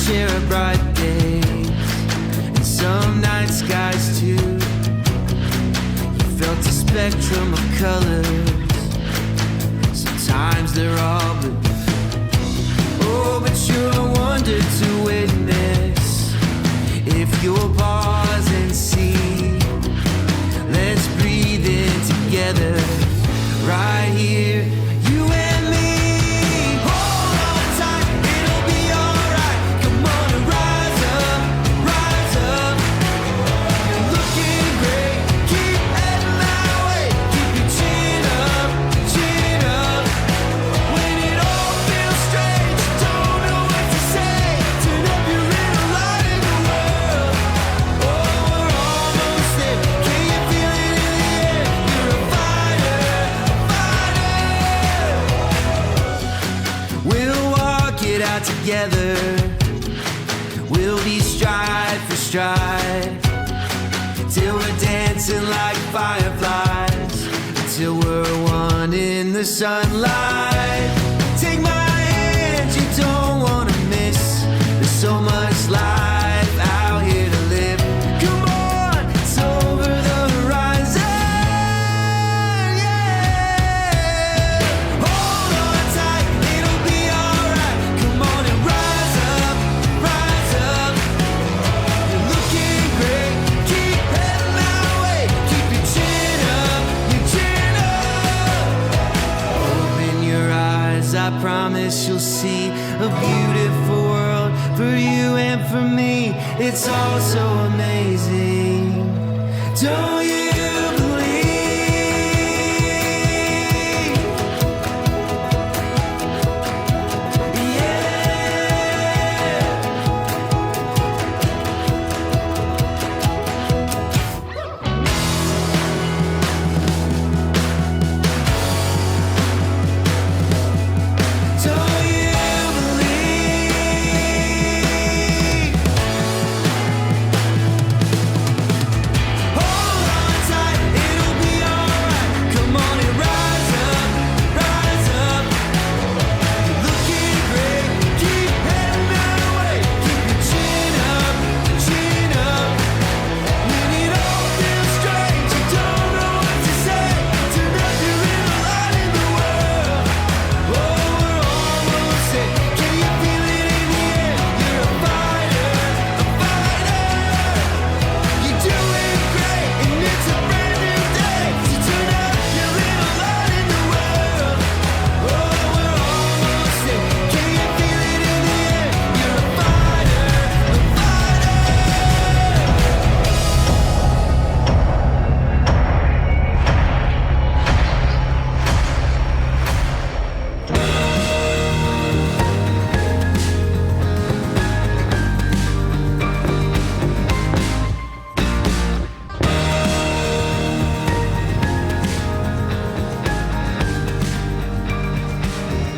share a bright day, and some night skies too. You felt a spectrum of colors. Sometimes they're all blue. Oh, but you're a wonder to witness. If you'll pause and see, let's breathe in together, right here, you and me. Hold on tight, it'll be alright. Come on and rise up, rise up. You're looking great, keep heading that way. Keep your chin up, chin up. When it all feels strange, don't know what to say. Turn up your little light in the world. Oh, we're almost there. Can you feel it in the air? You're a fighter, fighter. We'll walk it out together. We'll be stride for stride, till we're dancing like fireflies, till we're one in the sunlight. Take my hand, you don't wanna miss. There's so much life out here to live. Come on, it's over the horizon, yeah. Hold on tight, it'll be alright. Come on and rise up, rise up. You're looking great, keep heading that way. Keep your chin up, your chin up. Open your eyes, I promise you'll see a beautiful world for you and for me. It's all so amazing. Don't you believe? Yeah. Don't you believe? Hold on tight, it'll be alright. Come on and rise up, rise up. You're looking great, keep heading that way. Keep your chin up, chin up. When it all feels strange, you don't know what to say. Turn up your little light in the world. Oh, we're almost there. Can you feel it in the air? You're a fighter, a fighter. You're doing great, and it's a brand new day. So turn up your little light in the world. Oh, we're almost there. Can you feel it in the air? You're a fighter, a fighter.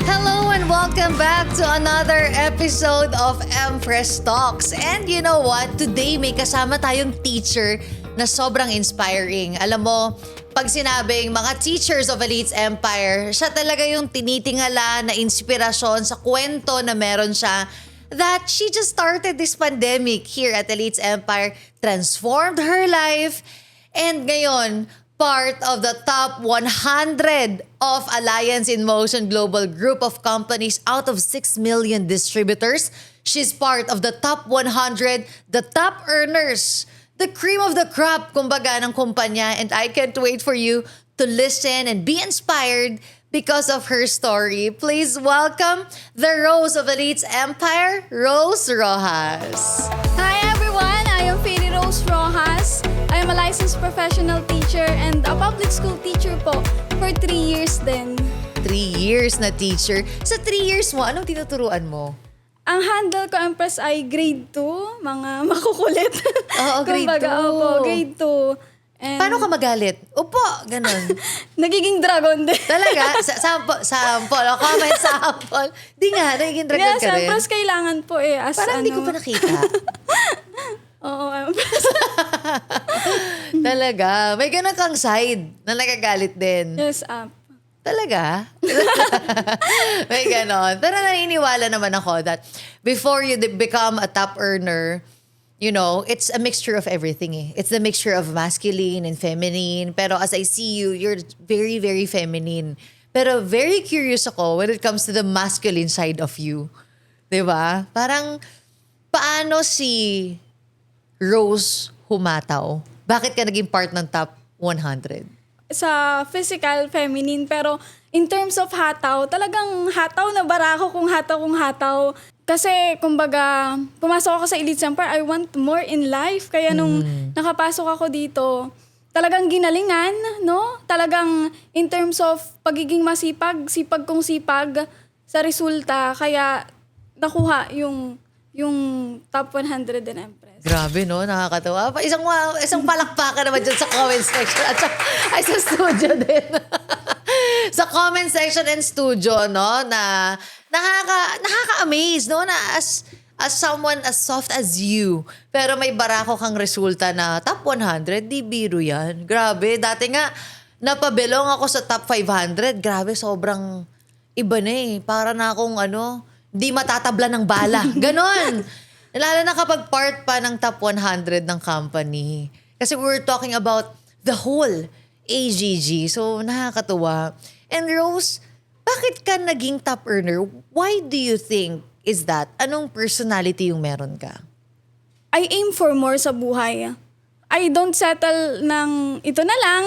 Hello and welcome back to another episode of Empress Talks. And you know what? Today may kasama tayong teacher na sobrang inspiring. Alam mo, pag sinabing mga teachers of Elites Empire, siya talaga yung tinitingala na inspirasyon sa kwento na meron siya that she just started this pandemic here at Elites Empire, transformed her life, and ngayon, part of the top 100 of Alliance in Motion Global Group of companies out of 6 million distributors. She's part of the top 100, the top earners, the cream of the crop, kumbaga, ng kumpanya. And I can't wait for you to listen and be inspired because of her story. Please welcome the Rose of Elites Empire, Rose Rojas. Hi everyone, I am Feli Rose Rojas. I am a licensed professional teacher and a public school teacher po for 3 years din. 3 years na teacher. Sa 3 years mo, anong tinuturuan mo? Ang handle ko, Empress, ay grade 2, mga makukulit. Oo, grade Kumbaga, 2. Opo, grade 2. And Paano ka magalit? Upo, ganun. nagiging dragon din. Talaga? Sample. O, comment sample. Di nga, nagiging dragon Yes, ka rin. Empress, kailangan po eh. As Parang hindi ko pa nakita. Oo, Empress. Talaga. May ganun kang side na nagagalit din. Yes, Talaga? May ganon. Pero naniniwala naman ako that before you become a top earner, you know, it's a mixture of everything eh. It's the mixture of masculine and feminine. Pero as I see you, you're very, very feminine. Pero very curious ako when it comes to the masculine side of you. 'Di ba? Parang, paano si Rose humataw? Bakit ka naging part ng top 100? Sa physical, feminine, pero in terms of hataw, talagang hataw na barako kung hataw. Kasi, kumbaga, pumasok ako sa Elite Empire, I want more in life. Kaya nung nakapasok ako dito, talagang ginalingan, no? Talagang in terms of pagiging masipag, sipag kong sipag sa resulta. Kaya nakuha yung top 100 in Empress. Grabe, no? Nakakatawa. Isang palakpakan naman dyan sa comment section at sa studio din. Sa comment section and studio, no? Na nakaka-amaze, no? Na as someone as soft as you, pero may barako kang resulta na top 100, di biro yan. Grabe. Dati nga, napabelong ako sa top 500. Grabe, sobrang iba na eh. Para na akong di matatabla ng bala. Ganon. Lalo na kapag part pa ng top 100 ng company. Kasi we're talking about the whole AGG. So, nakakatuwa. And Rose, bakit ka naging top earner? Why do you think is that? Anong personality yung meron ka? I aim for more sa buhay. I don't settle ng ito na lang.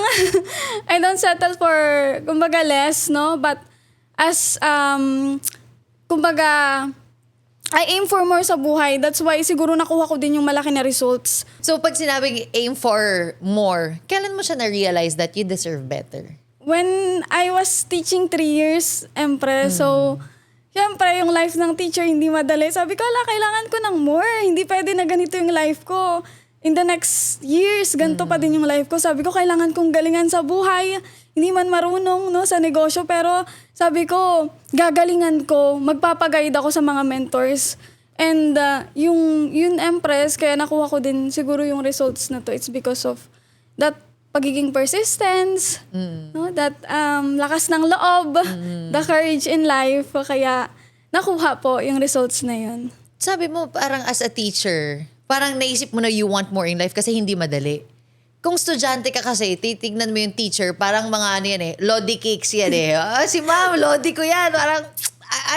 I don't settle for, kumbaga, less, no? But as, kumbaga, I aim for more sa buhay. That's why siguro nakuha ko din yung malaki na results. So, pag sinabing aim for more, kailan mo siya na-realize that you deserve better? When I was teaching 3 years, Empress, so, syempre, yung life ng teacher hindi madali. Sabi ko, kailangan ko ng more. Hindi pwede na ganito yung life ko. In the next years, ganito pa din yung life ko. Sabi ko, kailangan kong galingan sa buhay. Hindi man marunong, no, sa negosyo. Pero sabi ko, gagalingan ko. Magpapaguide ako sa mga mentors. And yung Empress, kaya nakuha ko din siguro yung results na to. It's because of that pagiging persistence, no, that lakas ng loob, the courage in life. Kaya nakuha po yung results na yun. Sabi mo, parang as a teacher, parang naisip mo na you want more in life kasi hindi madali. Kung estudyante ka kasi, titignan mo yung teacher, parang mga lodi cakes yan eh. Si ma'am, lodi ko yan. Parang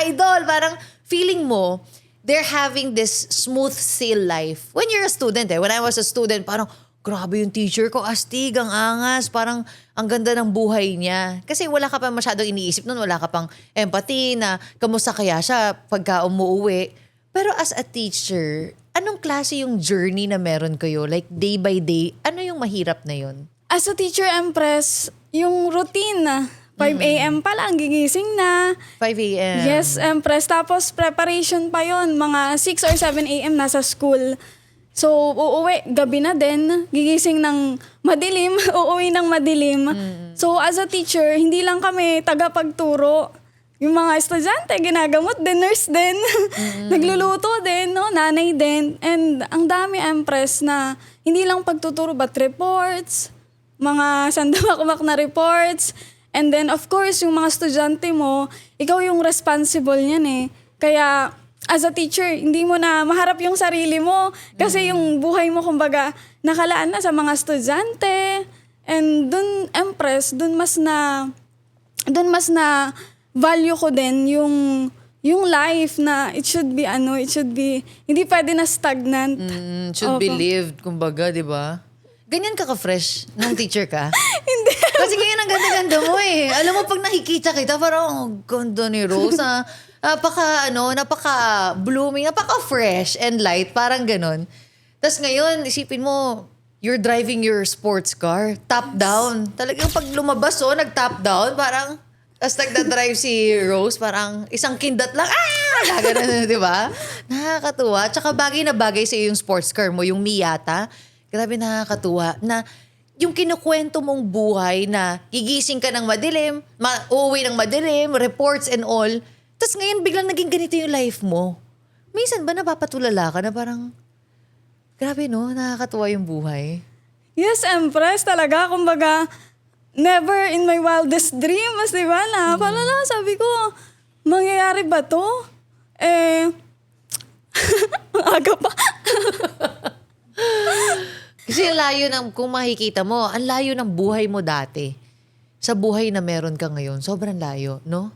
idol. Parang feeling mo, they're having this smooth sail life. When you're a student When I was a student, parang, grabe yung teacher ko, astig, ang angas, parang ang ganda ng buhay niya. Kasi wala ka pa masyadong iniisip nun, wala ka pang empathy na kamusta kaya siya pagka umuwi. Pero as a teacher, anong klase yung journey na meron kayo? Like day by day, ano yung mahirap na yun? As a teacher, Empress, yung routine, 5 a.m. pa lang, gigising na. 5 a.m. Yes, Empress. Tapos preparation pa yon, mga 6 or 7 a.m. nasa school. So, uuwi, gabi na din, gigising ng madilim, uuwi ng madilim. So, as a teacher, hindi lang kami tagapagturo. Yung mga estudyante, ginagamot din, nurse din, nagluluto din, no? Nanay din. And ang dami, Empress, na hindi lang pagtuturo, but reports, mga sandamakmak na reports. And then, of course, yung mga estudyante mo, ikaw yung responsible niyan eh. Kaya, as a teacher, hindi mo na maharap yung sarili mo kasi yung buhay mo, kumbaga, nakalaan na sa mga estudyante. And dun, Empress, dun mas na value ko din yung life na it should be, hindi pwede na stagnant. Should be lived, kumbaga, di ba? Ganyan ka ka-fresh nung teacher ka? Hindi. Kasi ganyan ang ganda-ganda mo eh. Alam mo, pag nakikita kita, parang, oh, ganda ni Rose. Napaka-blooming, napaka-fresh and light, parang ganon. Tapos ngayon, isipin mo, you're driving your sports car, top down. Talagang pag lumabas, nag-top down, parang, tapos nagda-drive si Rose, parang isang kindat lang, gano'n, di ba? Nakakatuwa. Tsaka bagay na bagay sa yung sports car mo, yung Miata. Grabe, nakakatuwa. Na yung kinukwento mong buhay na gigising ka ng madilim, uuwi ng madilim, reports and all. Tapos ngayon, biglang naging ganito yung life mo. Minsan ba napapatulala ka na parang, grabe no, nakakatuwa yung buhay? Yes, Empress, talaga. Kumbaga, never in my wildest dreams, di ba? Na, palala, sabi ko, mangyayari ba to? Ang aga pa. Kasi ang layo ng, kung makikita mo, ang layo ng buhay mo dati sa buhay na meron ka ngayon. Sobrang layo, no?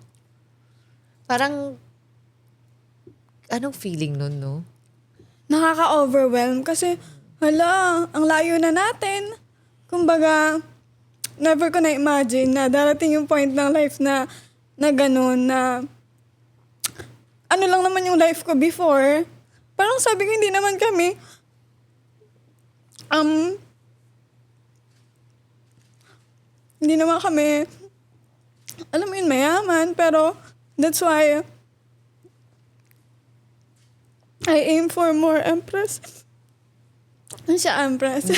Parang, anong feeling nun, no? Nakaka-overwhelm kasi, hala, ang layo na natin. Kumbaga, never ko na-imagine na darating yung point ng life na ganun, na ano lang naman yung life ko before. Parang sabi ko, hindi naman kami, hindi naman kami, alam mo yun, mayaman, pero that's why I aim for more, Empress. Ano siya, Empress?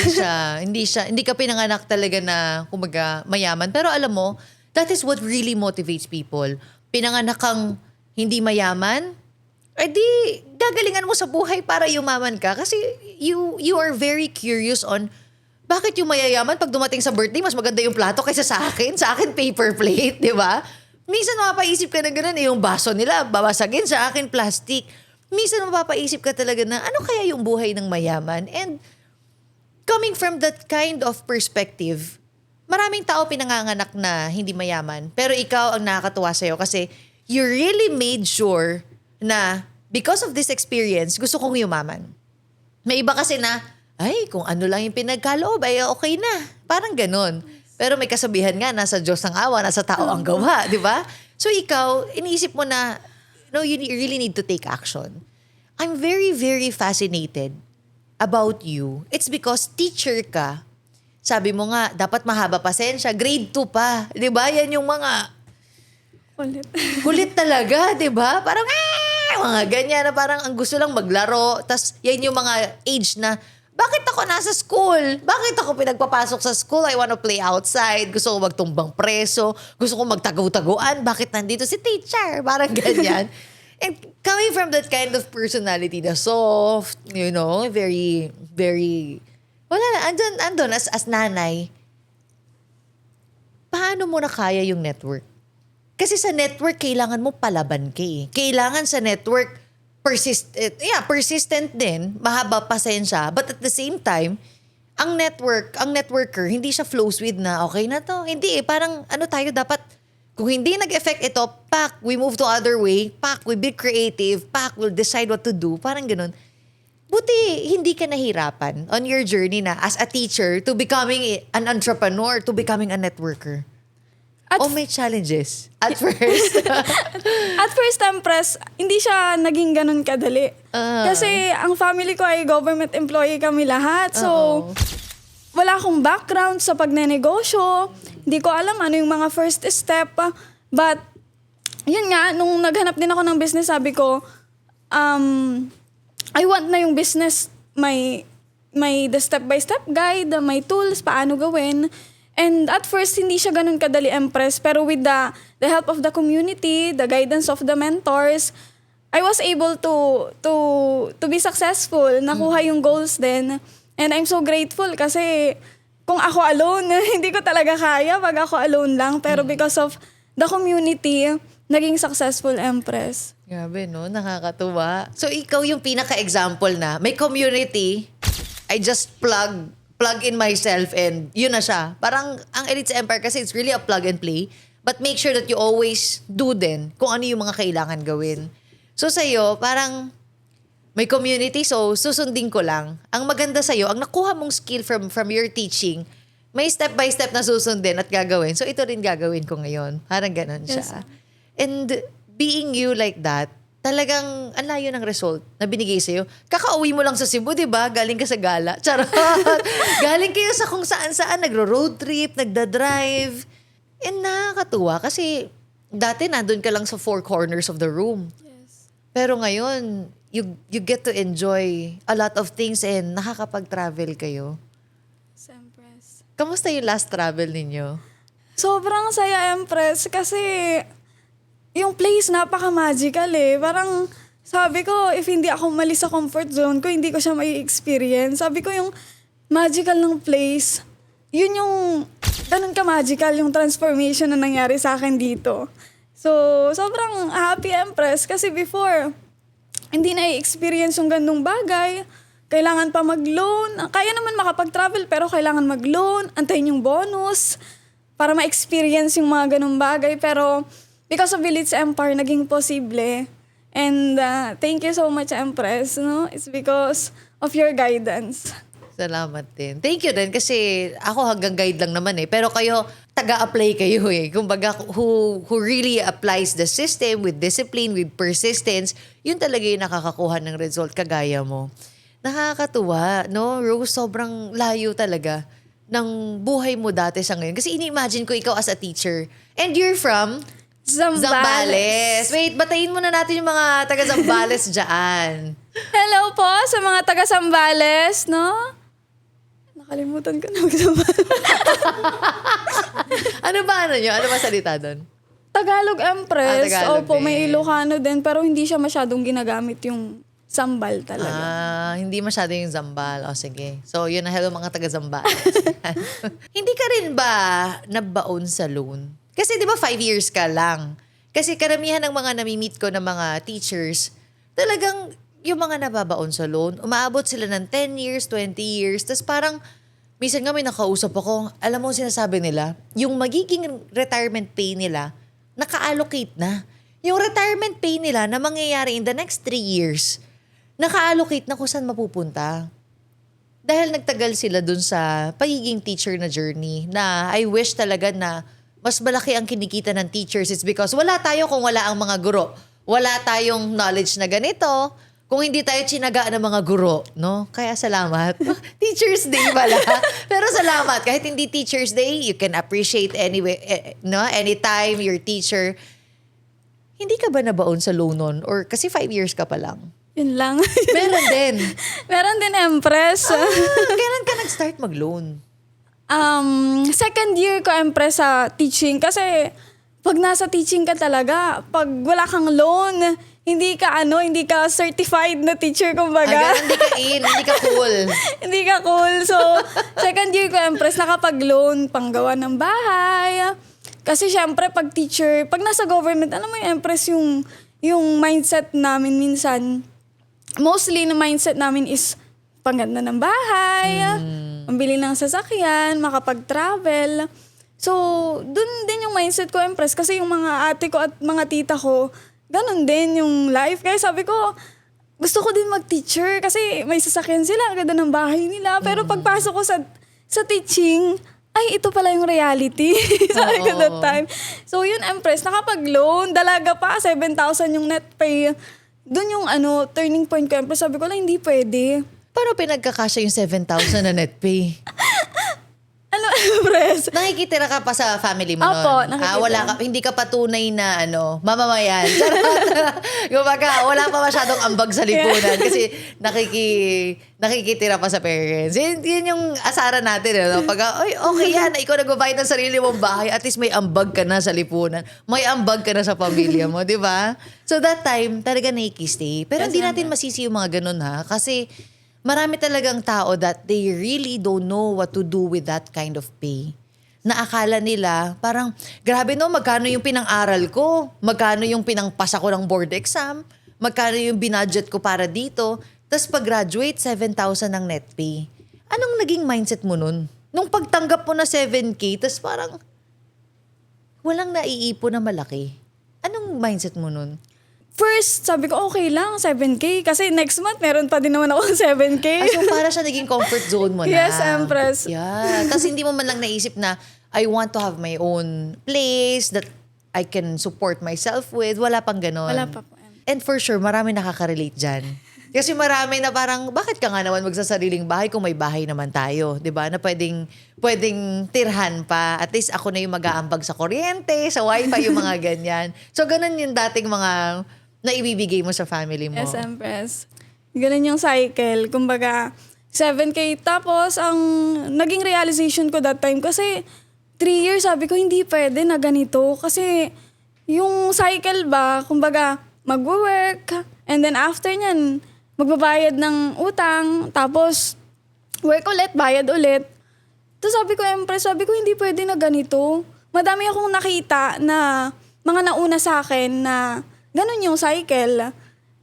Hindi ka pinanganak talaga na, kumbaga, mayaman. Pero alam mo, that is what really motivates people. Pinanganak kang hindi mayaman, di gagalingan mo sa buhay para yumaman ka. Kasi you are very curious on bakit yung mayayaman pag dumating sa birthday, mas maganda yung plato kaysa sa akin. Sa akin, paper plate, di ba? Minsan mapapaisip ka na gano'n, yung baso nila, babasagin, sa akin, plastic. Minsan mapapaisip ka talaga na ano kaya yung buhay ng mayaman? And coming from that kind of perspective, maraming tao pinanganganak na hindi mayaman. Pero ikaw ang nakakatuwa sa'yo kasi you really made sure na because of this experience, gusto kong yumaman. May iba kasi na, ay, kung ano lang yung pinagkaloob, ay okay na. Parang ganun. Pero may kasabihan nga, nasa Diyos ang awa, nasa tao ang gawa, di ba? So ikaw, iniisip mo na, no, you really need to take action. I'm very, very fascinated about you. It's because teacher ka. Sabi mo nga, dapat mahaba pasensya. Grade 2 pa. Di ba? Yan yung mga Ulit. kulit talaga, di ba? Parang, mga ganyan na parang ang gusto lang maglaro. Tas yan yung mga age na, bakit ako nasa school? Bakit ako pinagpapasok sa school? I wanna play outside. Gusto ko magtumbang preso. Gusto ko magtago-taguan. Bakit nandito si teacher? Parang ganyan. And coming from that kind of personality na soft, you know, very, very, wala na, andun as nanay, paano mo na kaya yung network? Kasi sa network, kailangan mo palaban ka eh. Kailangan sa network, persistent din, mahaba pasensya, but at the same time, ang networker, hindi siya flows with na, okay na to. Hindi eh, parang ano tayo dapat, kung hindi nag-effect ito, we move to other way, we be creative, we'll decide what to do, parang ganun. Buti, hindi ka nahirapan on your journey na as a teacher to becoming an entrepreneur, to becoming a networker. May challenges at first. At first, Empress, hindi siya naging ganun kadali. Kasi ang family ko ay government employee kami lahat. So, wala akong background sa pagnenegosyo. Hindi ko alam ano yung mga first step. But, yun nga, nung naghanap din ako ng business, sabi ko, I want na yung business, may the step-by-step guide, may tools, paano gawin. And at first, hindi siya ganun kadali, Empress. Pero with the help of the community, the guidance of the mentors, I was able to be successful. Nakuha yung goals din. And I'm so grateful kasi kung ako alone, hindi ko talaga kaya pag ako alone lang. Pero because of the community, naging successful, Empress. Grabe, no? Nakakatuwa. So, ikaw yung pinaka-example na may community, I just plug in myself and yun na siya. Parang ang Elites Empire kasi it's really a plug and play. But make sure that you always do din kung ano yung mga kailangan gawin. So sa'yo, parang may community, so susundin ko lang. Ang maganda sa'yo, ang nakuha mong skill from your teaching, may step by step na susundin at gagawin. So ito rin gagawin ko ngayon. Parang ganun siya. Yes. And being you like that, talagang ang layo ng result na binigay sa'yo. Kakauwi mo lang sa Cebu, di ba? Galing ka sa gala. Charot! Galing kayo sa kung saan-saan. Nagro-road trip, nagda-drive. And nakakatuwa kasi dati nandun ka lang sa four corners of the room. Yes. Pero ngayon, you get to enjoy a lot of things and nakakapag-travel kayo. Empress. Kamusta yung last travel ninyo? Sobrang saya, Empress, kasi yung place napaka-magical eh. Parang sabi ko, if hindi ako umalis sa comfort zone ko, hindi ko siya mai-experience. Sabi ko yung magical ng place, yun yung, ganun ka-magical yung transformation na nangyari sa akin dito. So, sobrang happy Empress kasi before, hindi na i-experience yung gandong bagay. Kailangan pa mag-loan. Kaya naman makapag-travel pero kailangan mag-loan, antayin yung bonus para ma-experience yung mga ganong bagay. Pero because of Village Empire, naging posible. And thank you so much, Empress. No? It's because of your guidance. Salamat din. Thank you din kasi ako hanggang guide lang naman eh. Pero kayo, taga-apply kayo eh. Kumbaga, who really applies the system with discipline, with persistence, yun talaga yung nakakakuha ng result kagaya mo. Nakakatuwa, no? Rose, sobrang layo talaga ng buhay mo dati sa ngayon. Kasi ini-imagine ko ikaw as a teacher. And you're from? Zambales. Wait, batayin muna natin yung mga taga-Zambales dyan. Hello po sa mga taga-Zambales, no? Nakalimutan ko na mag-Zambales. Ano ba salita doon? Tagalog Empress. Tagalog Opo, din. may Ilocano din pero hindi siya masyadong ginagamit yung sambal talaga. Hindi masyado yung Zambal. O sige. So, yun na hello mga taga-Zambales. Hindi ka rin ba nabaon sa loan? Kasi di ba 5 years ka lang? Kasi karamihan ng mga nami-meet ko ng mga teachers, talagang yung mga nababaon sa loan, umaabot sila ng 10 years, 20 years, tapos parang, minsan nga may nakausap ako, alam mo sinasabi nila, yung magiging retirement pay nila, naka-allocate na. Yung retirement pay nila na mangyayari in the next 3 years, naka-allocate na kung saan mapupunta. Dahil nagtagal sila dun sa pagiging teacher na journey, na I wish talaga na mas malaki ang kinikita ng teachers. It's because wala tayo kung wala ang mga guro. Wala tayong knowledge na ganito, kung hindi tayo tsinaga ng mga guro, no? Kaya salamat. Teacher's Day pala. Pero salamat. Kahit hindi Teacher's Day, you can appreciate anyway, no? Anytime your teacher. Hindi ka ba nabaon sa loan nun? Or kasi 5 years ka pa lang? Yun lang. Meron din. Meron din Empress. Kailan ka nag-start mag-loan? Second year ko Empress sa teaching kasi pag nasa teaching ka talaga, pag wala kang loan, hindi ka certified na teacher, kumbaga. Hindi ka hindi ka cool. Hindi ka cool. So, second year ko, Empress, nakapag-loan, panggawa ng bahay. Kasi syempre, pag teacher, pag nasa government, alam mo yung Empress, yung mindset namin minsan, mostly na mindset namin is pangganda ng bahay, pambili ng sasakyan, makapag-travel. So, dun din yung mindset ko, Empress, kasi yung mga ate ko at mga tita ko, ganun din yung life. Kaya sabi ko, gusto ko din mag-teacher kasi may sasakyan sila, ang ganda ng bahay nila. Pero pagpasok ko sa teaching, ay, ito pala yung reality. Sabi ko that time. So yun, Empress, nakapag-loan, dalaga pa, 7,000 yung net pay. Doon yung turning point ko, Empress. Sabi ko lang, hindi pwede. Paano pinagkakasya yung 7,000 na net pay? Empress? Nakikitira ka pa sa family mo Opo, nun? nakikitira. Hindi ka patunay na mamamayan. Charot. Kumbaga, wala pa masyadong ambag sa lipunan kasi nakikitira pa sa parents. Yun yung asaran natin. Pag, okay yan, ikaw nagbabayad ng sarili mong bahay, at least may ambag ka na sa lipunan. May ambag ka na sa pamilya mo, di ba? So that time, talaga nakikistay. Pero hindi natin masisi yung mga ganun ha. Kasi marami talagang tao that they really don't know what to do with that kind of pay. Na akala nila, parang, grabe no, magkano yung pinang-aral ko? Magkano yung pinang-pasa ko ng board exam? Magkano yung binudget ko para dito? Tapos pag-graduate, 7,000 ng net pay. Anong naging mindset mo nun? Nung pagtanggap mo na 7K, tapos parang, walang naiipon na malaki. Anong mindset mo nun? First, sabi ko, okay lang, 7K. Kasi next month, meron pa din naman ako 7K. So para siya naging comfort zone mo na. Yes, Empress. Yeah. Tapos hindi mo man lang naisip na, I want to have my own place that I can support myself with. Wala pang ganon. Wala pa po. And for sure, marami nakaka-relate dyan. Kasi marami na parang, bakit ka nga naman magsasariling bahay kung may bahay naman tayo? 'Di ba? Na pwedeng tirhan pa. At least ako na yung mag-aambag sa kuryente, sa wifi, yung mga ganyan. So ganun yung dating mga na ibibigay mo sa family mo. Yes, Empress. Ganun yung cycle. Kumbaga, 7K. Tapos, ang naging realization ko that time, kasi 3 years, sabi ko, hindi pwede na ganito. Kasi, yung cycle ba, kumbaga, mag-work, and then after nyan, magbabayad ng utang, tapos, work ulit, bayad ulit. Tapos sabi ko, Empress, sabi ko, hindi pwede na ganito. Madami akong nakita na mga nauna sa akin na ganun yung cycle.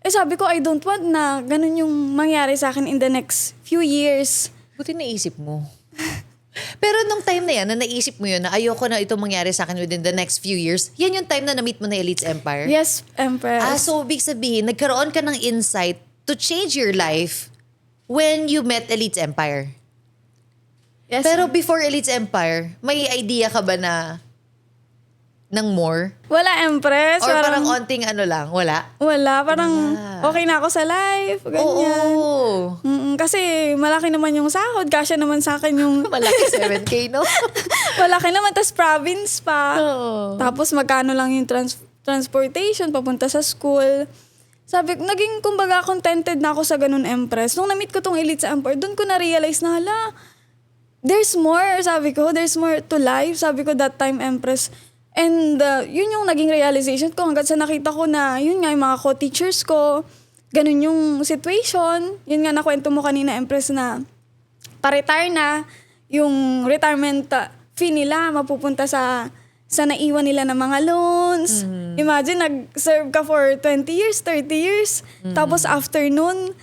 Sabi ko, I don't want na ganun yung mangyari sa akin in the next few years. Buti naisip mo. Pero nung time na yan, na naisip mo yun, na ayoko na ito mangyari sa akin within the next few years, yan yung time na na-meet mo na Elites Empire? Yes, Empress. So big sabihin, nagkaroon ka ng insight to change your life when you met Elites Empire. Yes, Pero before Elites Empire, may idea ka ba na ng more? wala, Empress. Or parang onting ano lang? Wala? Wala, parang okay na ako sa life, ganyan. Oo. Kasi malaki naman yung sahod, kasya naman sa akin yung Malaki 7K, no? malaki naman, tas province pa. Oo. Tapos magkano lang yung transportation papunta sa school. Sabi ko, naging kumbaga contented na ako sa ganun, Empress. Nung na-meet ko tong Elites Empire, doon ko na-realize na, hala, there's more, sabi ko, there's more to life, sabi ko that time, Empress. And yun yung naging realization ko hanggang sa nakita ko na yun nga yung mga co-teachers ko, ganun yung situation. Yun nga nakwento mo kanina, Empress, na pa-retire na, yung retirement fee nila mapupunta sa naiwan nila ng mga loans. Imagine, nag-serve ka for 20 years, 30 years. Tapos after nun,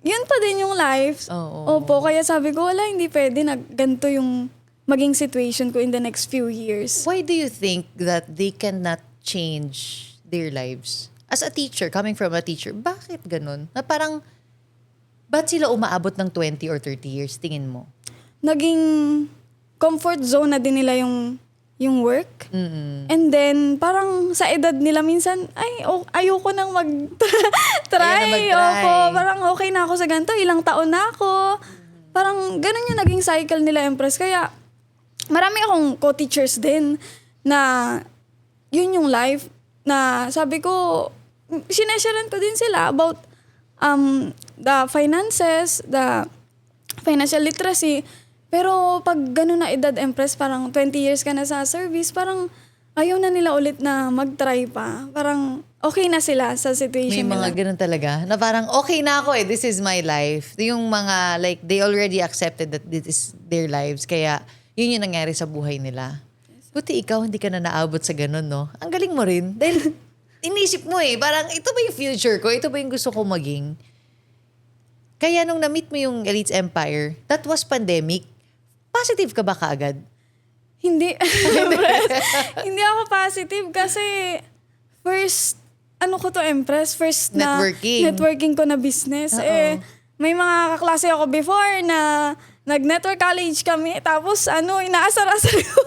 yun pa din yung life. Oo. Opo, kaya sabi ko, wala, hindi pwede na ganito yung maging situation ko in the next few years. Why do you think that they cannot change their lives? As a teacher, coming from a teacher, bakit ganun? Na parang, ba't sila umaabot ng 20 or 30 years, tingin mo? Naging comfort zone na din nila yung work. And then, parang sa edad nila minsan, ayoko nang mag-try. Ayaw na mag-try. Opo, parang okay na ako sa ganito, ilang taon na ako. Parang ganun yung naging cycle nila, Empress. Kaya, marami akong co-teachers din na yun yung life na sabi ko, sinesharan ko din sila about the finances, the financial literacy. Pero pag gano'n na edad, Empress, parang 20 years ka na sa service, parang ayaw na nila ulit na mag-try pa. Parang okay na sila sa May situation mga nila. ganun talaga. Na parang, okay na ako this is my life. Yung mga, like, they already accepted that this is their lives. Kaya, yun yung nangyari sa buhay nila. Buti ikaw, hindi ka na naabot sa ganun, no? Ang galing mo rin. Dahil, inisip mo parang, ito ba yung future ko? Ito ba yung gusto ko maging? Kaya nung na-meet mo yung Elites Empire, that was pandemic. Positive ka ba kaagad? Hindi. Empress. Hindi ako positive kasi first, Empress? First na networking ko na business. May mga kaklase ako before na nag-network college kami, tapos inaasar-asar ko.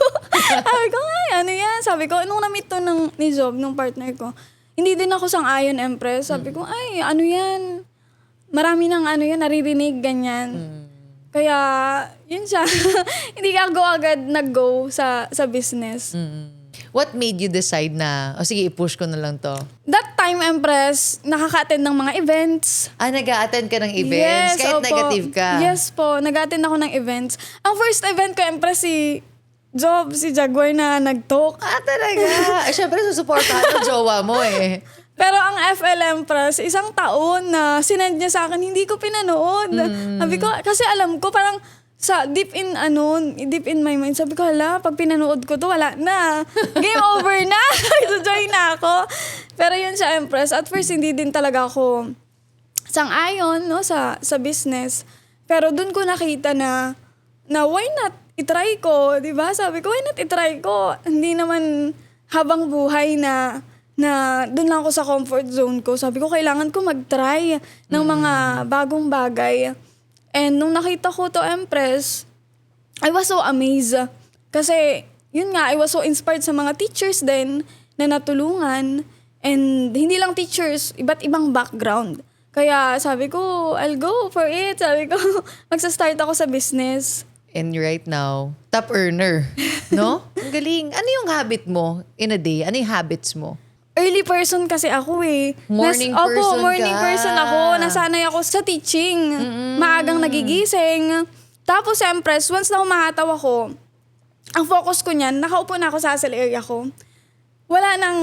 Sabi ko, ano yan? Sabi ko, nung na-meet to ni Job, nung partner ko, hindi din ako sang-ayon, Empress. Sabi ko, ano yan? Marami ng naririnig, ganyan. Kaya, yun siya. Hindi ako agad nag-go sa business. What made you decide na, sige, i-push ko na lang to? That time, Empress, nakaka-attend ng mga events. Nag-a-attend ka ng events? Kahit opo. negative ka? Yes po, nag-attend ako ng events. Ang first event ko, Empress, si Job, si Jaguar na nag-talk. Talaga? Siyempre, susuportahan ng jowa mo Pero ang FL Empress, isang taon na sinend niya sa akin, hindi ko pinanood. Sabi ko, kasi alam ko, parang sa deep in my mind, sabi ko, hala, pag pinanood ko to, wala na. Game over na. So, join na ako. Pero yun siya, Empress. At first, hindi din talaga ako sang-ayon, no, sa business. Pero dun ko nakita na why not itry ko, di ba? Sabi ko, why not itry ko? Hindi naman habang buhay na doon lang ako sa comfort zone ko. Sabi ko, kailangan ko mag-try ng mga bagong bagay. And nung nakita ko to, Empress, I was so amazed. Kasi, yun nga, I was so inspired sa mga teachers din na natulungan. And hindi lang teachers, iba't ibang background. Kaya sabi ko, I'll go for it. Sabi ko, magsa-start ako sa business. And right now, top earner. No? Ang galing. Ano yung habit mo in a day? Ano yung habits mo? Early person kasi ako Morning person Opo, morning ka. person ako. Nasanay ako sa teaching. Maagang nagigising. Tapos, Empress, once na humahataw ako, ang focus ko niyan, nakaupo na ako sa hustle area ko. Wala nang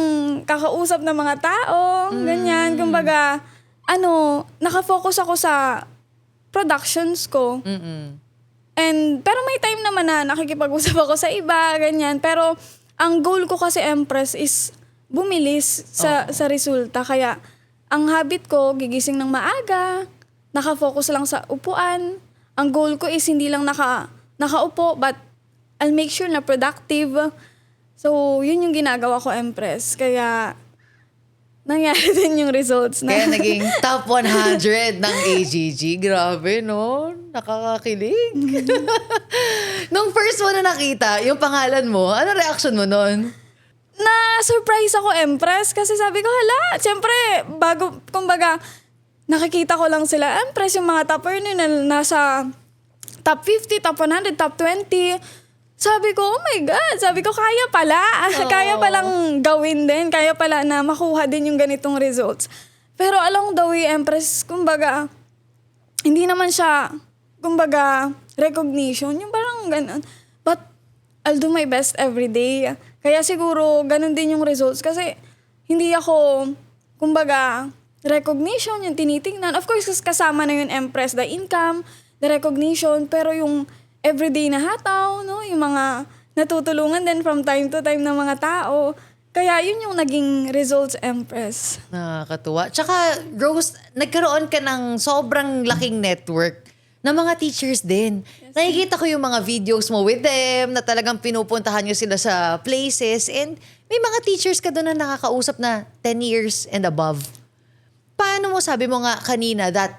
kakausap ng mga tao, ganyan. Kumbaga, nakafocus ako sa productions ko. Pero may time naman na nakikipag-usap ako sa iba, ganyan. Pero ang goal ko kasi, Empress, is bumilis sa resulta. Kaya ang habit ko, gigising ng maaga, nakafocus lang sa upuan. Ang goal ko is hindi lang nakaupo, but I'll make sure na productive. So, yun yung ginagawa ko, Empress. Kaya nangyari din yung results na. Kaya naging top 100 ng AGG. Grabe, no? Nakakakilig. Nung first mo na nakita, yung pangalan mo, ano reaction mo nun? Na-surprise ako, Empress, kasi sabi ko, hala, siyempre, kumbaga, nakikita ko lang sila, Empress, yung mga topper na nasa top 50, top 100, top 20. Sabi ko, oh my God, sabi ko, kaya pala. Kaya palang gawin din, kaya pala na makuha din yung ganitong results. Pero along the way, Empress, kumbaga, hindi naman siya, kumbaga, recognition, yung parang ganun. But I'll do my best every day. Kaya siguro, ganun din yung results. Kasi hindi ako, kumbaga, recognition, yung tinitingnan. Of course, kasama na yun, Empress, the income, the recognition, pero yung everyday na hataw, no? Yung mga natutulungan din from time to time ng mga tao. Kaya yun yung naging results, Empress. Nakakatuwa. Tsaka, Rose, nagkaroon ka ng sobrang laking network ng mga teachers din. Yes, nakikita ko yung mga videos mo with them, na talagang pinupuntahan nyo sila sa places, and may mga teachers ka doon na nakakausap na 10 years and above. Paano mo, sabi mo nga kanina, that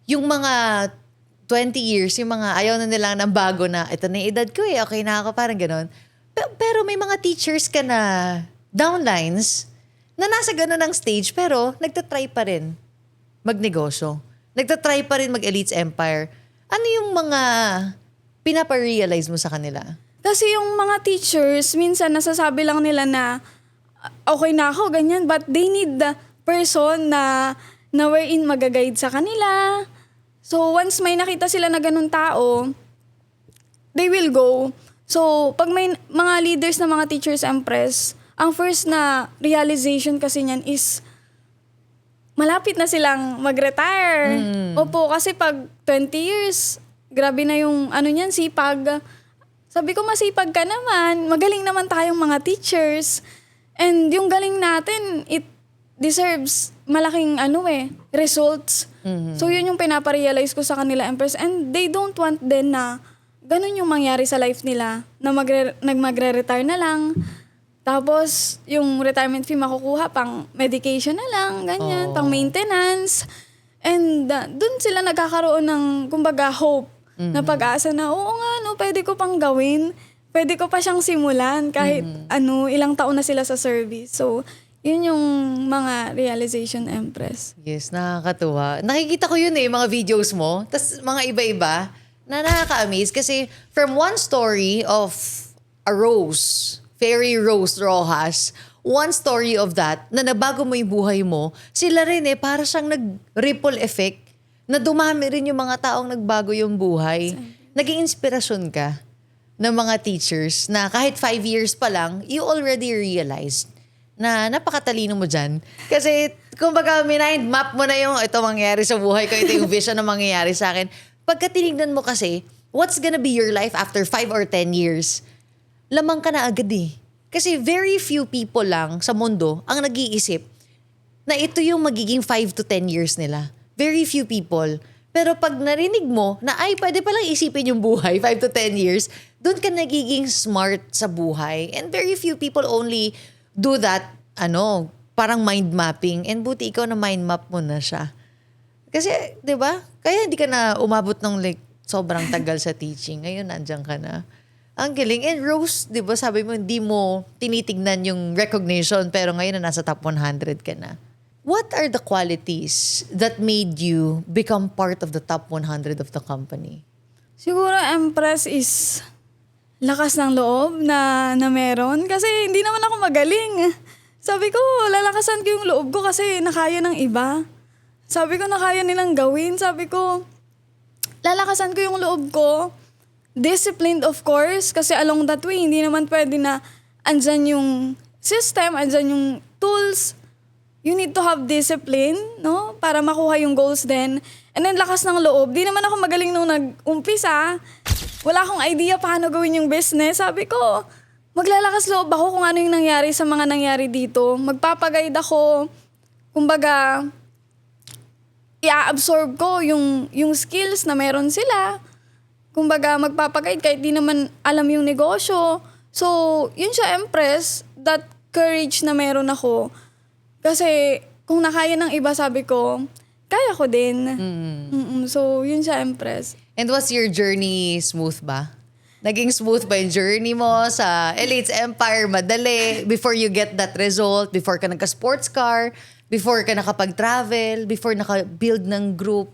yung mga 20 years, yung mga ayaw na nila ng bago na, ito na yung edad ko okay na ako, parang ganon. Pero may mga teachers ka na downlines na nasa ganon ng stage, pero nagtatry pa rin magnegosyo. Nagtatry pa rin mag-Elites Empire. Ano yung mga pinaparealize mo sa kanila? Kasi yung mga teachers, minsan nasasabi lang nila na okay na ako, ganyan, but they need the person na wherein mag-guide sa kanila. So, once may nakita sila na ganun tao, they will go. So, pag may mga leaders na mga teachers, Empress, ang first na realization kasi niyan is malapit na silang mag-retire. Opo, kasi pag 20 years, grabe na yung niyan, sipag. Sabi ko, masipag ka naman. Magaling naman tayong mga teachers. And yung galing natin, it deserves malaking results. So yun yung pinaparealize ko sa kanila, Empress. And they don't want din na ganun yung mangyari sa life nila, na magre-retire na lang. Tapos yung retirement fee makukuha pang medication na lang, ganyan, pang maintenance. And dun sila nagkakaroon ng, kumbaga, hope, na pag-asa na, oo nga, pwede ko pang gawin. Pwede ko pa siyang simulan kahit ilang taon na sila sa service. So, yun yung mga realization, Empress. Yes, nakakatuwa. Nakikita ko yun mga videos mo. Tapos mga iba-iba na nakaka-amaze. Kasi from one story of a rose, Fairy Rose Rojas, one story of that, na nabago mo yung buhay mo, sila rin para siyang nag-ripple effect, na dumami rin yung mga taong nagbago yung buhay. Naging inspirasyon ka ng mga teachers na kahit 5 years pa lang, you already realized na napakatalino mo dyan. Kasi, kumbaga, mind map mo na yung ito mangyayari sa buhay ko, ito yung vision na mangyayari sa akin. Pagka tinignan mo kasi, what's gonna be your life after 5 or 10 years? Lamang ka na agad Kasi very few people lang sa mundo ang nag-iisip na ito yung magiging 5 to 10 years nila. Very few people. Pero pag narinig mo na pwede palang isipin yung buhay, 5 to 10 years, doon ka nagiging smart sa buhay. And very few people only do that, parang mind mapping. And buti ikaw na mind map mo na siya. Kasi, di ba? Kaya hindi ka na umabot ng sobrang tagal sa teaching. Ngayon, nandiyan ka na. Ang galing. And Rose, di ba, sabi mo, hindi mo tinitignan yung recognition, pero ngayon na nasa top 100 ka na. What are the qualities that made you become part of the top 100 of the company? Siguro, Empress, is lakas ng loob na meron. Kasi hindi naman ako magaling. Sabi ko, lalakasan ko yung loob ko kasi nakaya ng iba. Sabi ko, nakaya nilang gawin. Sabi ko, lalakasan ko yung loob ko. Disciplined, of course, kasi along that way, hindi naman pwede na andyan yung system, andyan yung tools. you need to have discipline, no? Para makuha yung goals din. And then lakas ng loob. Di naman ako magaling nung nag-umpisa. Wala akong idea paano gawin yung business. Sabi ko, maglalakas loob ako kung ano yung nangyari sa mga nangyari dito. Magpapaguide ako. Kumbaga, i-absorb ko yung skills na meron sila. Kumbaga, magpapaguide kahit di naman alam yung negosyo. So, yun siya, Empress, that courage na meron ako. Kasi, kung nakaya ng iba, sabi ko, kaya ko din. So, yun siya, Empress. And was your journey smooth ba? Naging smooth ba yung journey mo sa Elites Empire? Madali? Before you get that result? Before ka nagka-sports car? Before ka nakapag-travel? Before naka-build ng group?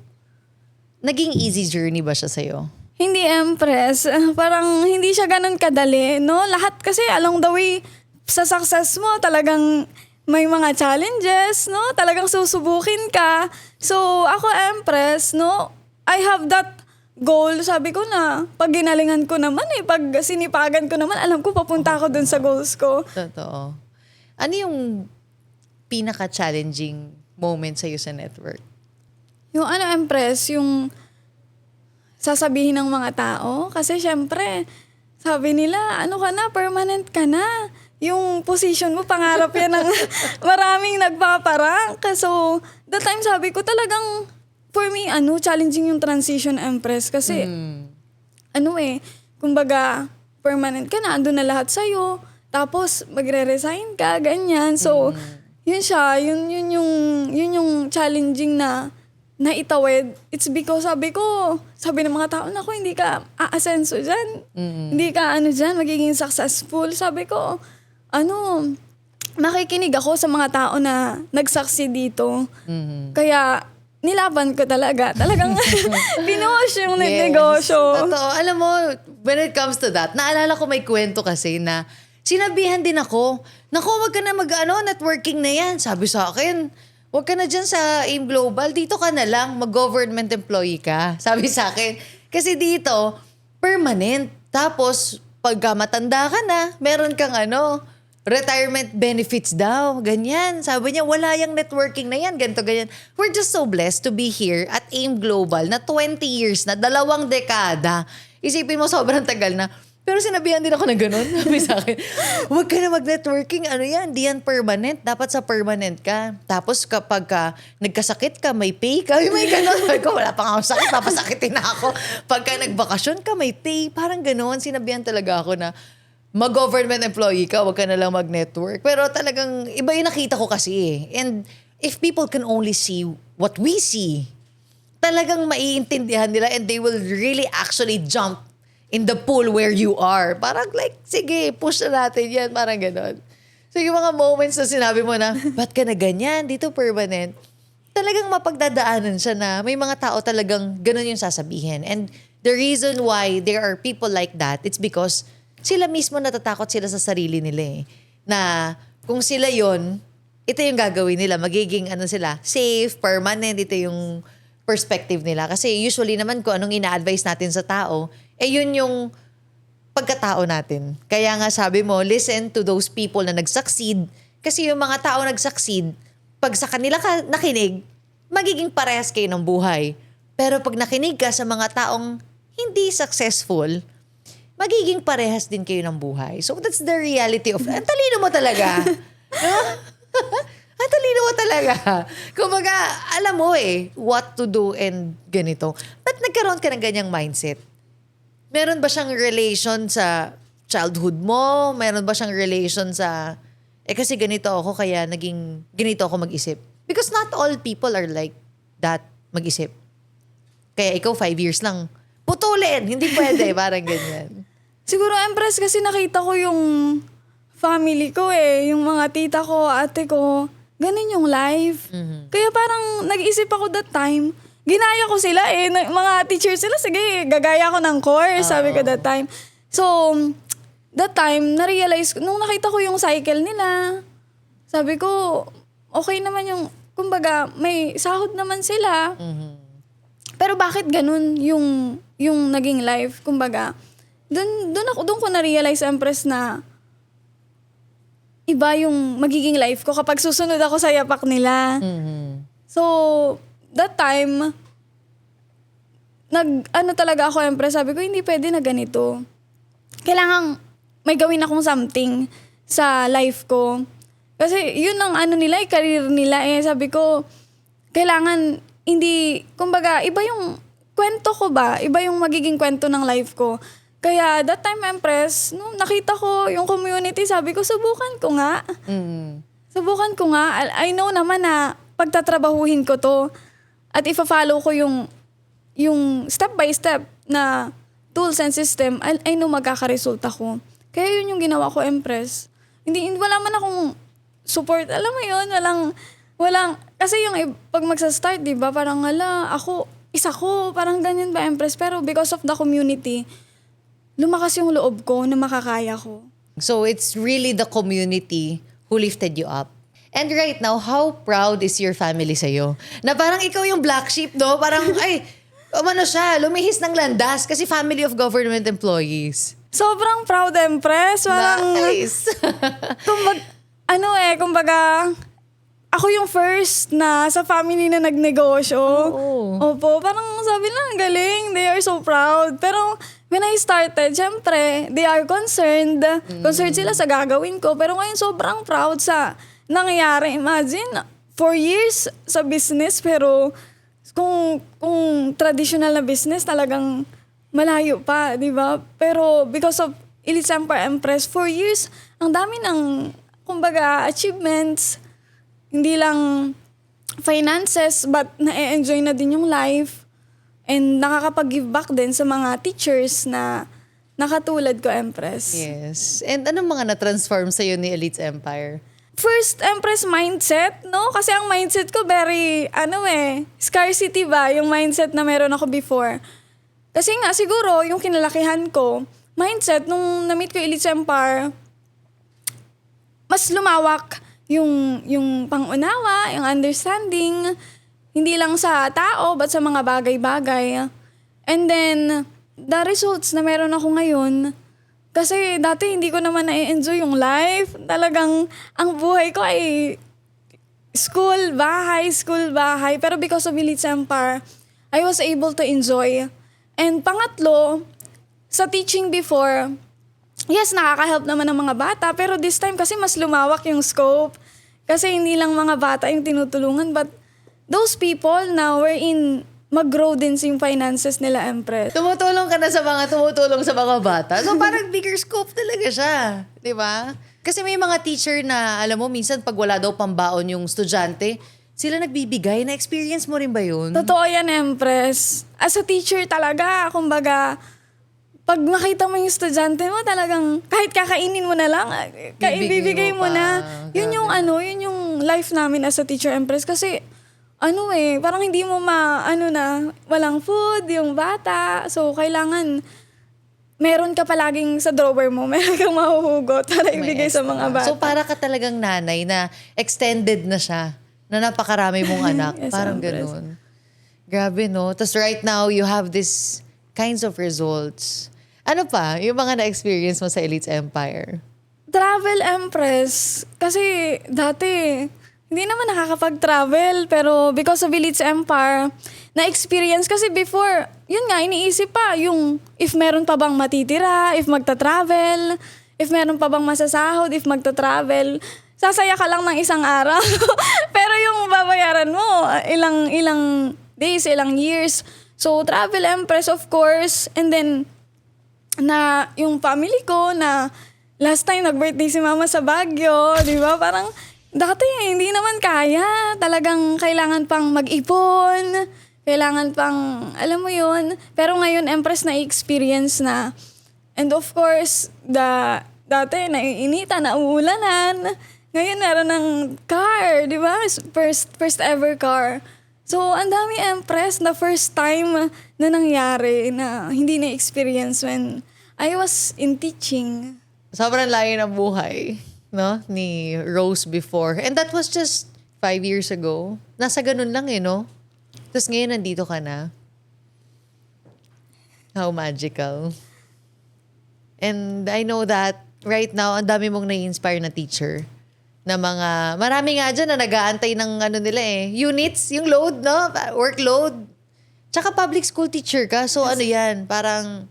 Naging easy journey ba siya sa'yo? Hindi, Empress. Parang hindi siya ganun kadali, no? Lahat kasi along the way, sa success mo, talagang may mga challenges, no? Talagang susubukin ka. So, ako, Empress, no? I have that goal. Sabi ko na, pag ginalingan ko naman pag sinipagan ko naman, alam ko papunta ako dun sa goals ko. Totoo. Ano yung pinaka-challenging moment sa'yo sa network? Yung Empress, yung sasabihin ng mga tao. Kasi syempre, sabi nila, ano ka na, permanent ka na. Yung position mo, pangarap yan ng maraming nagpaparank. So, that time sabi ko talagang, for me, challenging yung transition, Empress. Kasi, kumbaga, permanent ka na, andun na lahat sa'yo. Tapos, magre-resign ka, ganyan. So, yun siya, yun yung challenging na itawid. It's because sabi ng mga tao, naku, hindi ka aasenso dyan. Hindi ka dyan, magiging successful. Sabi ko, makikinig ako sa mga tao na nag-succeed dito. Kaya, nilaban ko talaga. Talagang pinush yung negosyo. Totoo. Alam mo, when it comes to that, naalala ko may kwento kasi na sinabihan din ako, naku, wag ka na networking na yan. Sabi sa akin, wag ka na dyan sa AIM Global, dito ka na lang, mag-government employee ka. Sabi sa akin, kasi dito, permanent. Tapos, pagka matanda ka na, meron kang retirement benefits daw, ganyan. Sabi niya, wala yung networking na yan, ganito, ganyan. We're just so blessed to be here at AIM Global na 20 years na, 2 dekada. Isipin mo, sobrang tagal na. Pero sinabihan din ako na gano'n. Sabi sa akin, huwag ka na mag-networking. Yan, di yan permanent. Dapat sa permanent ka. Tapos kapag nagkasakit ka, may pay ka. May gano'n. Sabi ko, wala pa nga ako sakit. Papasakitin na ako. Pagka nagbakasyon ka, may pay. Parang gano'n. Sinabihan talaga ako na mag-government employee ka, huwag ka na lang mag-network. Pero talagang, iba yung nakita ko kasi And if people can only see what we see, talagang maiintindihan nila and they will really actually jump in the pool where you are. Parang sige, push na natin yan. Parang ganon. So yung mga moments na sinabi mo na, ba't ka na ganyan? Dito permanent. Talagang mapagdadaanan siya na may mga tao talagang ganon yung sasabihin. And the reason why there are people like that, it's because sila mismo natatakot sila sa sarili nila na kung sila yon, ito yung gagawin nila. Magiging sila, safe, permanent. Ito yung perspective nila. Kasi usually naman kung anong ina-advise natin sa tao, yun yung pagkatao natin. Kaya nga sabi mo, listen to those people na nag-succeed. Kasi yung mga tao nag-succeed, pag sa kanila ka nakinig, magiging parehas kayo ng buhay. Pero pag nakinig ka sa mga taong hindi successful, magiging parehas din kayo ng buhay. So that's the reality of, ang talino mo talaga. No? Ang talino mo talaga. Kumbaga, alam mo what to do and ganito. Ba't nagkaroon ka ng ganyang mindset? Meron ba siyang relation sa childhood mo? Meron ba siyang relation sa, kasi ganito ako kaya naging, ganito ako mag-isip. Because not all people are like that mag-isip. Kaya ikaw 5 years lang, putulin, hindi pwede, parang ganyan. Siguro, Empress, kasi nakita ko yung family ko yung mga tita ko, ate ko, ganun yung life. Kaya parang nag-isip ako that time, ginaya ko sila mga teachers sila, sige, gagaya ko ng course, sabi ko that time. So, that time, na-realize ko, nung nakita ko yung cycle nila, sabi ko, okay naman yung, kumbaga, may sahod naman sila. Pero bakit ganun yung naging life? Kumbaga, doon ko na-realize, Empress, na iba yung magiging life ko kapag susunod ako sa yapak nila. So, that time, ano talaga ako, Empress, sabi ko, hindi pwede na ganito. Kailangan may gawin akong something sa life ko. Kasi yun ang ano nila, career nila eh. Sabi ko, kailangan hindi, kumbaga, iba yung kwento ko ba? Iba yung magiging kwento ng life ko. Kaya that time, Empress, nung nakita ko yung community, sabi ko, subukan ko nga. Subukan ko nga. I know naman na pagtatrabahuhin ko to at ifa-follow ko yung step by step na tools and system, I know magkakaresulta ko. Kaya yun yung ginawa ko, Empress. Wala man akong support. Alam mo yun, walang, kasi yung pag magsa-start, di ba, parang isa ko, parang ganyan ba, Empress? Pero because of the community, lumakas yung loob ko na makakaya ko. So it's really the community who lifted you up. And right now, how proud is your family sa'yo? Na parang ikaw yung black sheep, no? Parang, lumihis ng landas kasi family of government employees. Sobrang proud, Empress. Parang, Nice. kumbaga, ako yung first na sa family na nagnegosyo. Opo, parang sabi lang, galing. They are so proud. Pero when I started, syempre, they are concerned. Concerned sila sa gagawin ko. Pero ngayon, sobrang proud sa nangyayari. Imagine, 4 years sa business, pero kung traditional na business, talagang malayo pa, di ba? Pero because of Elite Empire Empress, 4 years, ang dami ng, kumbaga, achievements. Hindi lang finances, but na-enjoy na din yung life. And nakakapag-give back din sa mga teachers na nakatulad ko, Empress. Yes. And anong mga na-transform sa'yo ni Elite Empire? First, Empress, mindset, no? Kasi ang mindset ko very, scarcity ba? Yung mindset na meron ako before. Kasi nga, siguro, yung kinalakihan ko, mindset, nung na-meet ko Elite Empire, mas lumawak yung pangunawa, yung understanding, hindi lang sa tao, but sa mga bagay-bagay. And then, the results na meron ako ngayon, kasi dati hindi ko naman na-enjoy yung life. Talagang, ang buhay ko ay school, bahay. Pero because of Elite Empire, I was able to enjoy. And pangatlo, sa teaching before, yes, nakaka-help naman ng mga bata, pero this time kasi mas lumawak yung scope. Kasi hindi lang mga bata yung tinutulungan, but those people na wherein mag-grow din yung finances nila, Empress. Tumutulong sa mga bata. So parang bigger scope talaga siya. Di ba? Kasi may mga teacher na, alam mo, minsan pag wala daw pambaon yung estudyante, sila nagbibigay. Na-experience mo rin ba yun? Totoo yan, Empress. As a teacher talaga, kumbaga, pag makita mo yung estudyante mo, talagang kahit kakainin mo na lang, bibigay mo na. Yun yung life namin as a teacher, Empress. Kasi, parang hindi mo walang food, yung bata. So, kailangan, meron ka palaging sa drawer mo, meron kang mahuhugot para ibigay sa mga bata. So, para ka talagang nanay na extended na siya, na napakarami mong anak. Yes, parang Empress. ganun. Grabe, no? Tapos right now, you have these kinds of results. Ano pa? Yung mga na-experience mo sa Elite Empire? Travel, Empress. Kasi dati, hindi naman nakakapag-travel. Pero because of Elite Empire, na-experience. Kasi before, yun nga, iniisip pa yung if meron pa bang matitira, if magta-travel, if meron pa bang masasahod, if magta-travel. Sasaya ka lang ng isang araw. Pero yung babayaran mo, ilang days, ilang years. So, travel, Empress, of course. And then, na yung family ko na last time nag-birthday si mama sa Baguio, di ba? Parang dati hindi naman kaya. Talagang kailangan pang mag-ipon. Kailangan pang, alam mo yun. Pero ngayon, Empress, na-experience na. And of course, dati naiinitan, nauulanan. Ngayon meron ng car, di ba? First ever car. So, ang dami, Empress, na first time na nangyari na hindi na-experience when I was in teaching. Sobrang layo ng buhay, no? Ni Rose before. And that was just 5 years ago. Nasa ganun lang no? Tapos ngayon nandito ka na. How magical. And I know that right now, ang dami mong nai-inspire na teacher na mga, marami nga dyan na nag-aantay ng ano nila units, yung load, no? Workload. Tsaka public school teacher ka, so ano yan, parang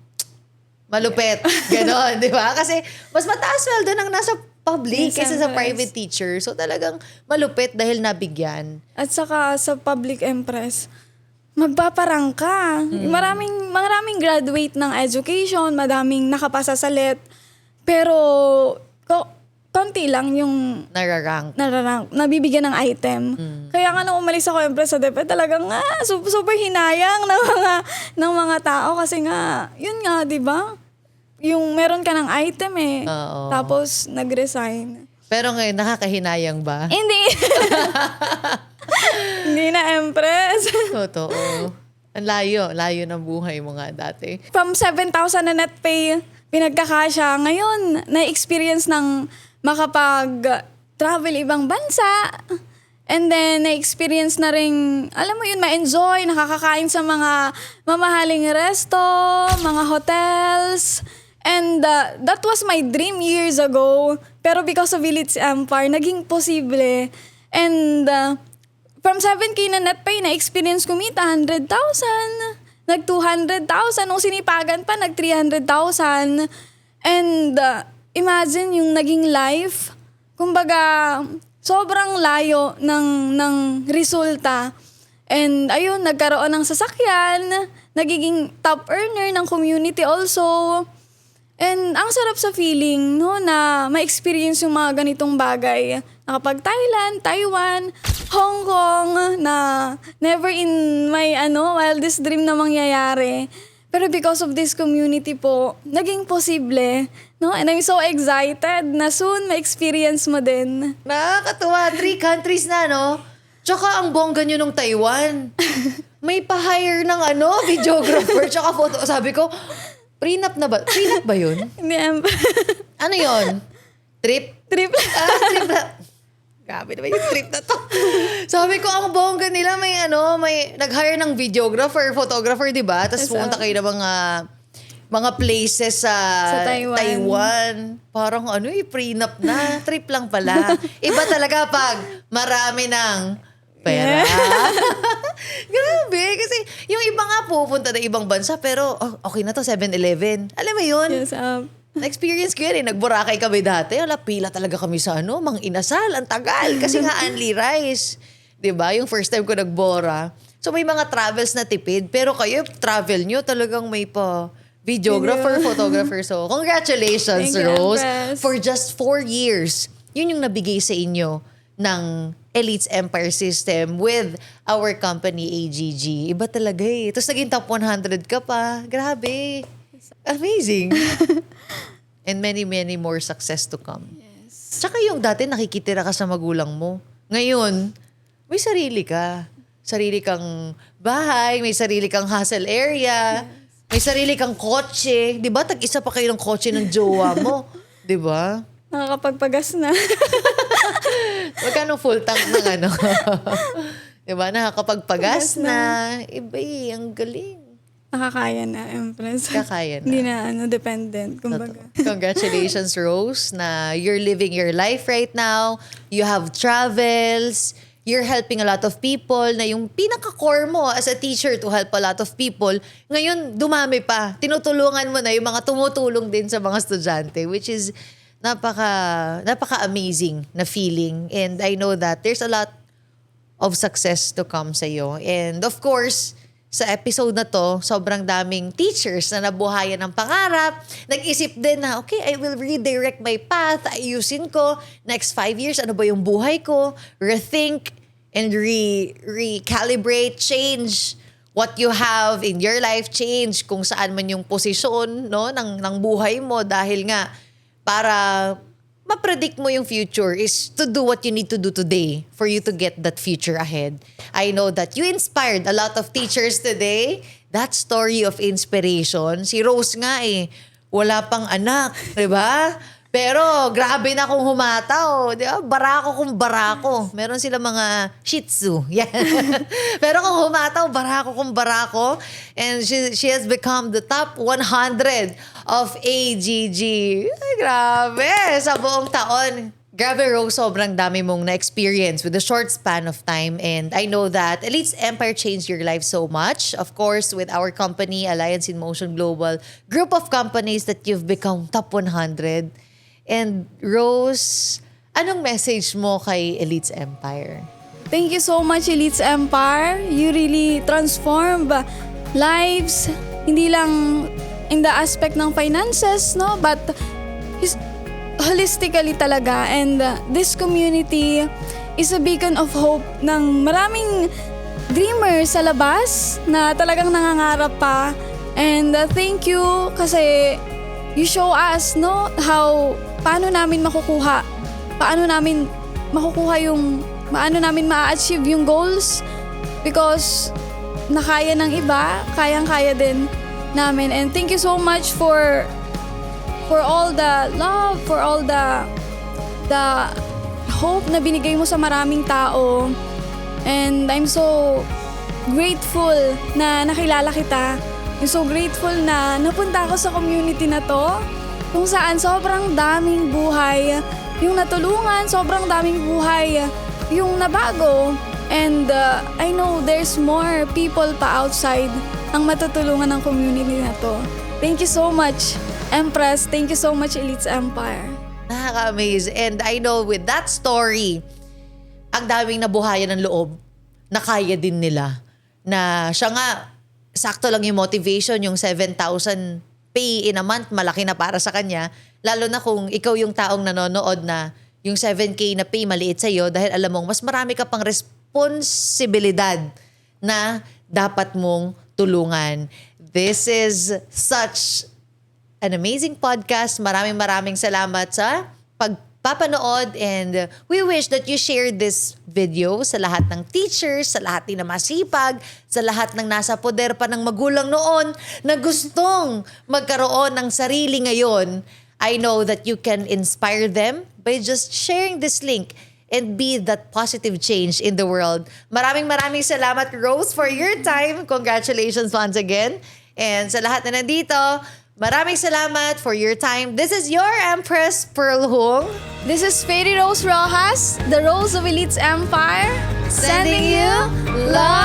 malupet. Ganon, di ba? Kasi mas mataas sweldo ng nasa public kaysa sa private teacher. So talagang malupit dahil nabigyan. At saka sa public empress, magpaparang ka. Maraming graduate ng education, madaming nakapasa sa LET. Pero konti lang yung Nararank. nabibigyan ng item. Kaya nga nung umalis ako empress sa DepEd, talagang super hinayang ng mga tao kasi nga, yun nga, 'di ba? Yung meron ka ng item Oo. tapos nag-resign. Pero ngayon, nakakahinayang ba? Hindi. Hindi na empress. Totoo. Ang layo ng buhay mo nga dati. From 7,000 na net pay, pinagkakasya. Ngayon, na-experience ng makapag-travel ibang bansa. And then, na-experience na rin, alam mo yun, ma-enjoy, nakakakain sa mga mamahaling resto, mga hotels. And that was my dream years ago. Pero because of Village Empire, naging posible. And from 7K na net pay, na-experience kumita 100,000. Nag-200,000. Nung sinipagan pa, nag-300,000. And imagine yung naging life. Kumbaga, sobrang layo ng resulta. And ayun, nagkaroon ng sasakyan. Nagiging top earner ng community also. And ang sarap sa feeling, no, na ma-experience yung mga ganitong bagay. Nakapag Thailand, Taiwan, Hong Kong, na never in my wildest dream na mangyayari. Pero because of this community po, naging posible. No? And I'm so excited na soon ma-experience mo din. Nakakatuwa. 3 countries na, no? Tsaka ang bongga nyo nung Taiwan. May pa-hire ng videographer tsaka photo. Sabi ko, prenup na ba? Prenup ba yun? Hindi, Ano yun? Trip? trip. Trip na. Grabe naman yung trip na to. Sabi ko, ang bongga nila, may nag-hire ng videographer, photographer, di ba? Tapos Yes, pumunta kayo ng mga places sa Taiwan. Parang prenup na. Trip lang pala. Iba talaga pag marami ng pera. Grabe. Kasi yung iba nga pupunta na ibang bansa, pero okay na to, 7-Eleven. Alam mo yun? Yes, Na-experience ko yan Nag-Boracay kami dati. Pila talaga kami sa Mang Inasal. Ang tagal. Kasi nga only rice. 'Di ba? Yung first time ko nagbora. So may mga travels na tipid. Pero kayo, travel nyo talagang may pa videographer, photographer. So congratulations, Thank you, Rose. Empress. For just 4 years. Yun yung nabigay sa inyo ng Elites Empire System with our company, AGG. Iba talaga Tapos naging top 100 ka pa. Grabe. Amazing. And many, many more success to come. Yes. Tsaka yung dati nakikitira ka sa magulang mo. Ngayon, may sarili ka. Sarili kang bahay, may sarili kang hustle area, may sarili kang kotse. Di ba? Tag-isa pa kayo ng kotse ng jowa mo. Di ba? Nakakapagpagas na. Magkano full tank ng Di ba? Nakakapagpagas na. Iba ang galing. Nakakaya na, Empress. Kakaya na. Hindi na dependent, kumbaga. Congratulations, Rose, na you're living your life right now. You have travels. You're helping a lot of people na yung pinaka-core mo as a teacher to help a lot of people. Ngayon, dumami pa. Tinutulungan mo na yung mga tumutulong din sa mga estudyante, which is napaka-amazing na feeling. And I know that there's a lot of success to come sa iyo. And of course, sa episode na to, sobrang daming teachers na nabuhayan ng pangarap. Nag-isip din na, okay, I will redirect my path. Ayusin ko. Next 5 years, ano ba yung buhay ko? Rethink and recalibrate, change what you have in your life, change kung saan man yung posisyon ng buhay mo. Dahil nga, para ma-predict mo yung future is to do what you need to do today for you to get that future ahead. I know that you inspired a lot of teachers today. That story of inspiration. Si Rose nga wala pang anak, di ba? Pero grabe na kung humataw. Di ba? Barako kung barako. Meron sila mga shih tzu. Yan. Pero kung humataw, barako kung barako. And she has become the top 100 of AGG. Ay, grabe. Sa buong taon. Grabe, Rose, sobrang dami mong na-experience with a short span of time. And I know that Elites Empire changed your life so much. Of course, with our company, Alliance in Motion Global, group of companies that you've become top 100. And Rose, anong message mo kay Elites Empire? Thank you so much, Elites Empire. You really transform lives, hindi lang in the aspect ng finances, no? But holistically talaga. And this community is a beacon of hope ng maraming dreamers sa labas na talagang nangangarap pa. And thank you kasi you show us, no, paano namin makukuha ma-achieve yung goals, because nakaya ng iba, kayang-kaya din namin. And thank you so much for all the love, for all the hope na binigay mo sa maraming tao. And I'm so grateful na nakilala kita. I'm so grateful na napunta ako sa community na to, kung saan sobrang daming buhay yung natulungan, sobrang daming buhay yung nabago. And I know there's more people pa outside ang matutulungan ng community na to. Thank you so much, Empress. Thank you so much, Elites Empire. Nakaka-amaze. And I know with that story, ang daming nabuhayan ng loob na kaya din nila. Na siya nga, sakto lang yung motivation, yung 7,000 pay in a month, malaki na para sa kanya. Lalo na kung ikaw yung taong nanonood na yung 7K na pay maliit sa'yo dahil alam mong mas marami ka pang responsibilidad na dapat mong tulungan. This is such an amazing podcast. Maraming salamat sa pagpapanood, and we wish that you share this video sa lahat ng teachers, sa lahat ng masipag, sa lahat ng nasa poder pa ng magulang noon na gustong magkaroon ng sarili ngayon. I know that you can inspire them by just sharing this link and be that positive change in the world. Maraming salamat, Rose, for your time. Congratulations once again. And sa lahat na nandito, maraming salamat for your time. This is your Empress Pearl Hung. This is Fairy Rose Rojas, the Rose of Elites Empire, Sending you love.